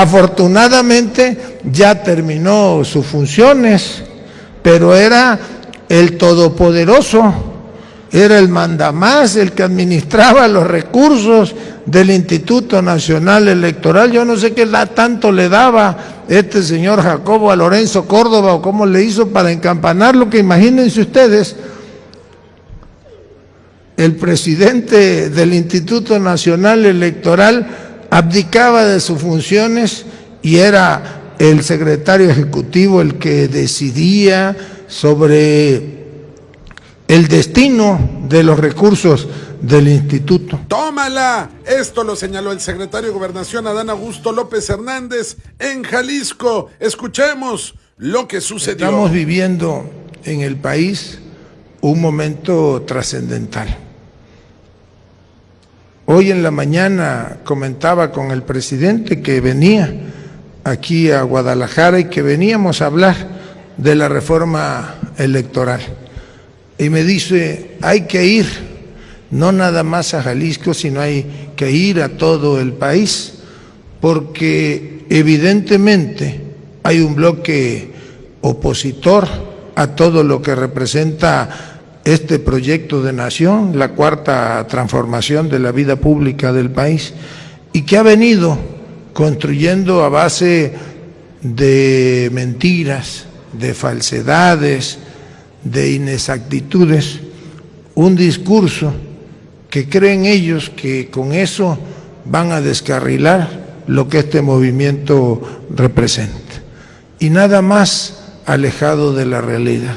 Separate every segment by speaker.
Speaker 1: Afortunadamente ya terminó sus funciones, pero era el todopoderoso, era el mandamás, el que administraba los recursos del Instituto Nacional Electoral. Yo no sé qué tanto le daba este señor Jacobo a Lorenzo Córdoba o cómo le hizo para encampanarlo, que imagínense ustedes, el presidente del Instituto Nacional Electoral abdicaba de sus funciones y era el secretario ejecutivo el que decidía sobre el destino de los recursos del instituto.
Speaker 2: ¡Tómala! Esto lo señaló el secretario de Gobernación Adán Augusto López Hernández en Jalisco. Escuchemos lo que sucedió.
Speaker 1: Estamos viviendo en el país un momento trascendental. Hoy en la mañana comentaba con el presidente que venía aquí a Guadalajara y que veníamos a hablar de la reforma electoral. Y me dice, hay que ir, no nada más a Jalisco, sino hay que ir a todo el país, porque evidentemente hay un bloque opositor a todo lo que representa este proyecto de nación, la cuarta transformación de la vida pública del país, y que ha venido construyendo a base de mentiras, de falsedades, de inexactitudes, un discurso que creen ellos que con eso van a descarrilar lo que este movimiento representa. Y nada más alejado de la realidad.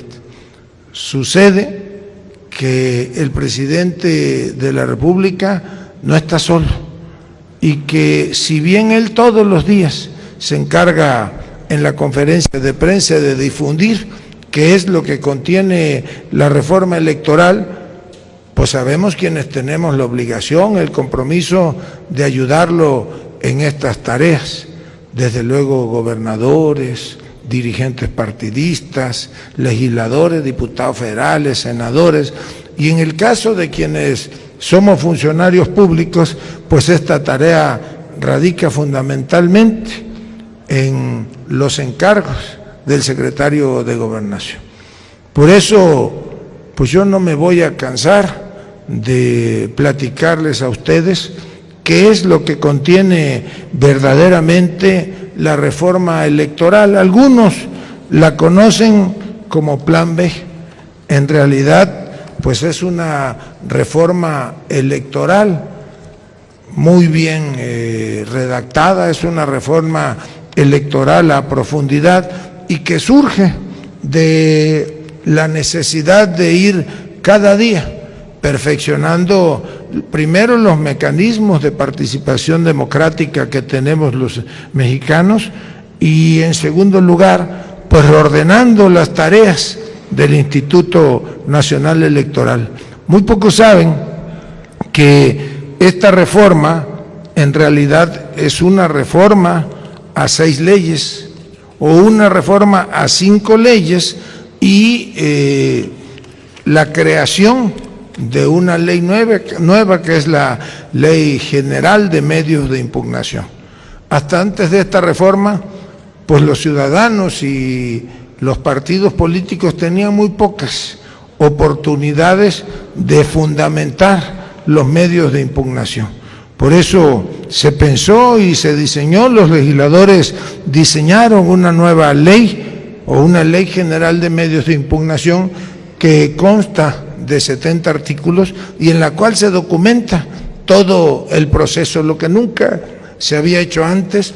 Speaker 1: Sucede que el presidente de la República no está solo y que si bien él todos los días se encarga en la conferencia de prensa de difundir qué es lo que contiene la reforma electoral, pues sabemos quienes tenemos la obligación, el compromiso de ayudarlo en estas tareas, desde luego gobernadores, dirigentes partidistas, legisladores, diputados federales, senadores, y en el caso de quienes somos funcionarios públicos, pues esta tarea radica fundamentalmente en los encargos del secretario de Gobernación. Por eso, pues yo no me voy a cansar de platicarles a ustedes qué es lo que contiene verdaderamente la reforma electoral. Algunos la conocen como Plan B. En realidad, pues es una reforma electoral muy bien redactada, es una reforma electoral a profundidad y que surge de la necesidad de ir cada día perfeccionando primero los mecanismos de participación democrática que tenemos los mexicanos y en segundo lugar, pues reordenando las tareas del Instituto Nacional Electoral. Muy pocos saben que esta reforma en realidad es una reforma a 6 leyes o una reforma a 5 leyes y la creación de una ley nueva que es la Ley General de Medios de Impugnación. Hasta antes de esta reforma, pues los ciudadanos y los partidos políticos tenían muy pocas oportunidades de fundamentar los medios de impugnación. Por eso se pensó y se diseñó, los legisladores diseñaron una nueva ley o una Ley General de Medios de Impugnación que consta de 70 artículos y en la cual se documenta todo el proceso, lo que nunca se había hecho antes.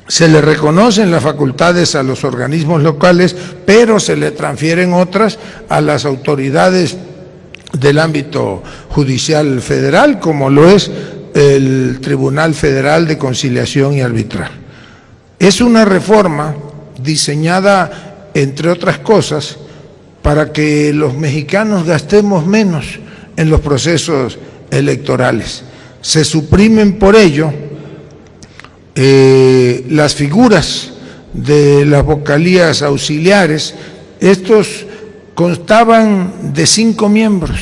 Speaker 1: Se le reconocen las facultades a los organismos locales, pero se le transfieren otras a las autoridades del ámbito judicial federal, como lo es el Tribunal Federal de Conciliación y Arbitraje. Es una reforma diseñada, entre otras cosas, para que los mexicanos gastemos menos en los procesos electorales. Se suprimen por ello las figuras de las vocalías auxiliares. Estos constaban de 5 miembros,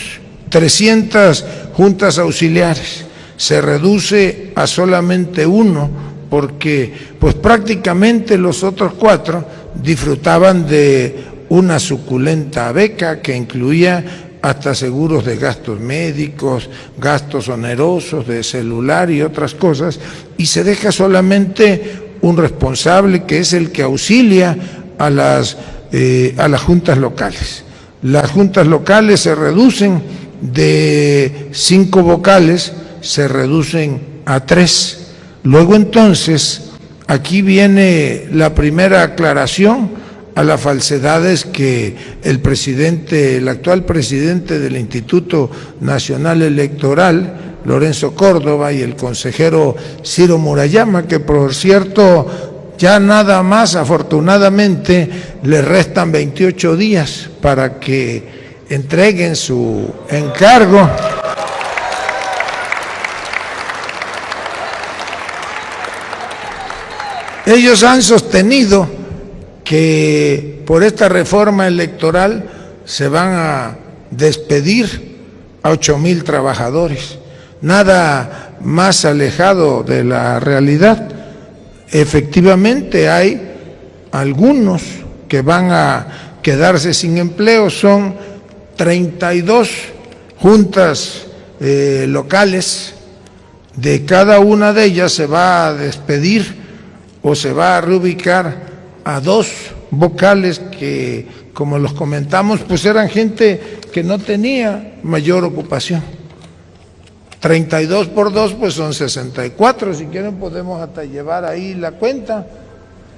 Speaker 1: 300 juntas auxiliares. Se reduce a solamente 1 porque pues prácticamente los otros 4 disfrutaban de una suculenta beca que incluía hasta seguros de gastos médicos, gastos onerosos de celular y otras cosas, y se deja solamente un responsable que es el que auxilia a las juntas locales. Las juntas locales se reducen de 5 vocales, se reducen a 3. Luego entonces, aquí viene la primera aclaración a las falsedades que el actual presidente del Instituto Nacional Electoral, Lorenzo Córdoba, y el consejero Ciro Murayama, que por cierto ya nada más, afortunadamente, le restan 28 días para que entreguen su encargo. Ellos han sostenido que por esta reforma electoral se van a despedir a 8,000 trabajadores. Nada más alejado de la realidad. Efectivamente hay algunos que van a quedarse sin empleo, son 32 juntas locales. De cada una de ellas se va a despedir o se va a reubicar a 2 vocales que, como los comentamos, pues eran gente que no tenía mayor ocupación. 32 por 2 pues son 64, si quieren podemos hasta llevar ahí la cuenta.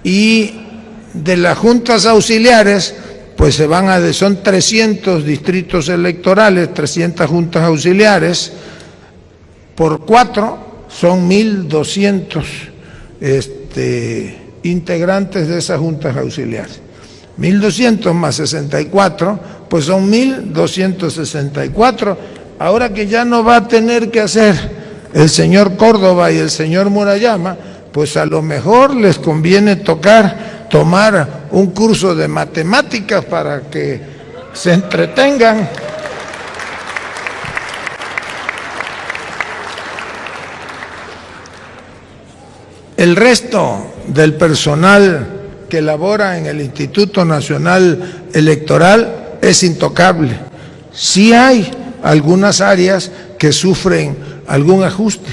Speaker 1: Y de las juntas auxiliares pues son 300 distritos electorales, 300 juntas auxiliares, por 4 son 1,200 integrantes de esas juntas auxiliares. 1,200 más 64, pues son 1,264. Ahora que ya no va a tener que hacer el señor Córdoba y el señor Murayama, pues a lo mejor les conviene tomar un curso de matemáticas para que se entretengan. El resto del personal que labora en el Instituto Nacional Electoral es intocable. Sí hay algunas áreas que sufren algún ajuste,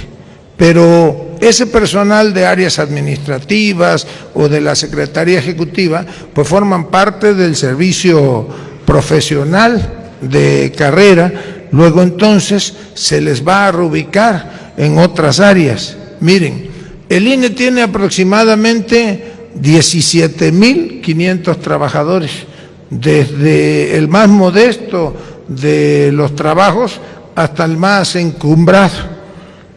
Speaker 1: pero ese personal de áreas administrativas o de la Secretaría Ejecutiva pues forman parte del servicio profesional de carrera. Luego entonces se les va a reubicar en otras áreas. Miren, el INE tiene aproximadamente 17,500 trabajadores, desde el más modesto de los trabajos hasta el más encumbrado,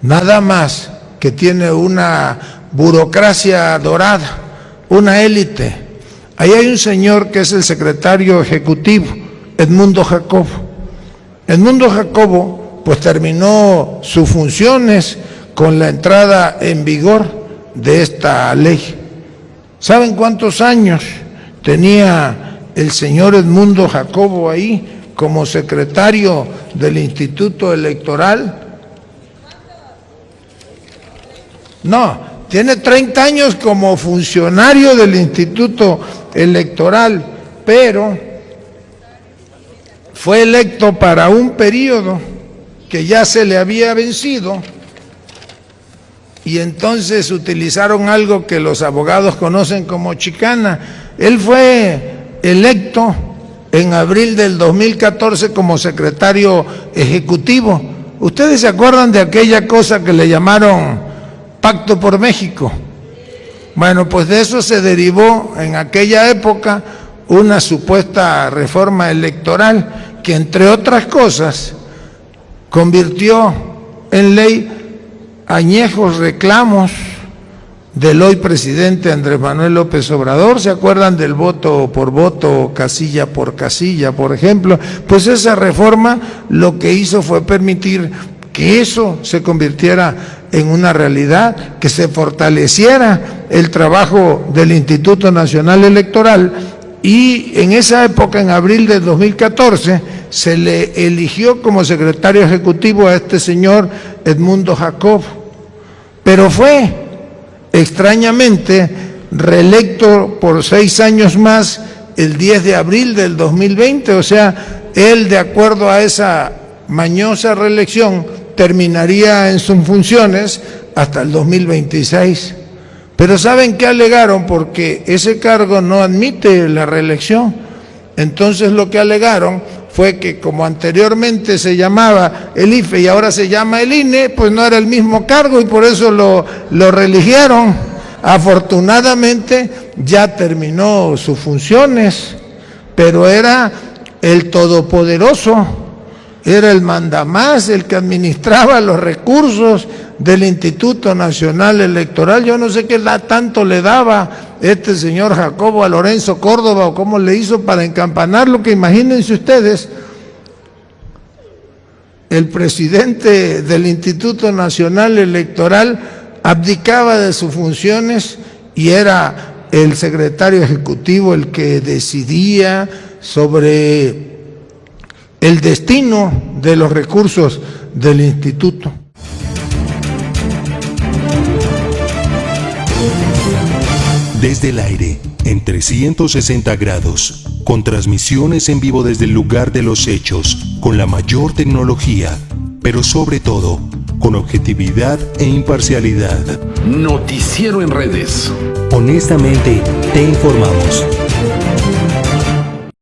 Speaker 1: nada más que tiene una burocracia dorada, una élite. Ahí hay un señor que es el secretario ejecutivo, Edmundo Jacobo. Edmundo Jacobo pues terminó sus funciones con la entrada en vigor de esta ley. ¿Saben cuántos años tenía el señor Edmundo Jacobo ahí como secretario del Instituto Electoral? No, tiene 30 años como funcionario del Instituto Electoral, pero fue electo para un periodo que ya se le había vencido, y entonces utilizaron algo que los abogados conocen como chicana. Él fue electo en abril del 2014 como secretario ejecutivo. ¿Ustedes se acuerdan de aquella cosa que le llamaron Pacto por México? Bueno, pues de eso se derivó en aquella época una supuesta reforma electoral que, entre otras cosas, convirtió en ley añejos reclamos del hoy presidente Andrés Manuel López Obrador. ¿Se acuerdan del voto por voto, casilla por casilla, por ejemplo? Pues esa reforma lo que hizo fue permitir que eso se convirtiera en una realidad, que se fortaleciera el trabajo del Instituto Nacional Electoral, y en esa época, en abril del 2014, se le eligió como secretario ejecutivo a este señor Edmundo Jacobo. Pero fue extrañamente reelecto por 6 años más el 10 de abril del 2020, o sea, él, de acuerdo a esa mañosa reelección, terminaría en sus funciones hasta el 2026. Pero ¿saben qué alegaron? Porque ese cargo no admite la reelección. Entonces lo que alegaron fue que como anteriormente se llamaba el IFE y ahora se llama el INE, pues no era el mismo cargo y por eso lo reeligieron. Afortunadamente ya terminó sus funciones, pero era el todopoderoso, era el mandamás, el que administraba los recursos del Instituto Nacional Electoral. Yo no sé qué tanto le daba este señor Jacobo a Lorenzo Córdoba o cómo le hizo para encampanarlo, que imagínense ustedes, el presidente del Instituto Nacional Electoral abdicaba de sus funciones y era el secretario ejecutivo el que decidía sobre el destino de los recursos del instituto.
Speaker 3: Desde el aire, en 360 grados, con transmisiones en vivo desde el lugar de los hechos, con la mayor tecnología, pero sobre todo, con objetividad e imparcialidad.
Speaker 4: Noticiero en redes.
Speaker 3: Honestamente, te informamos.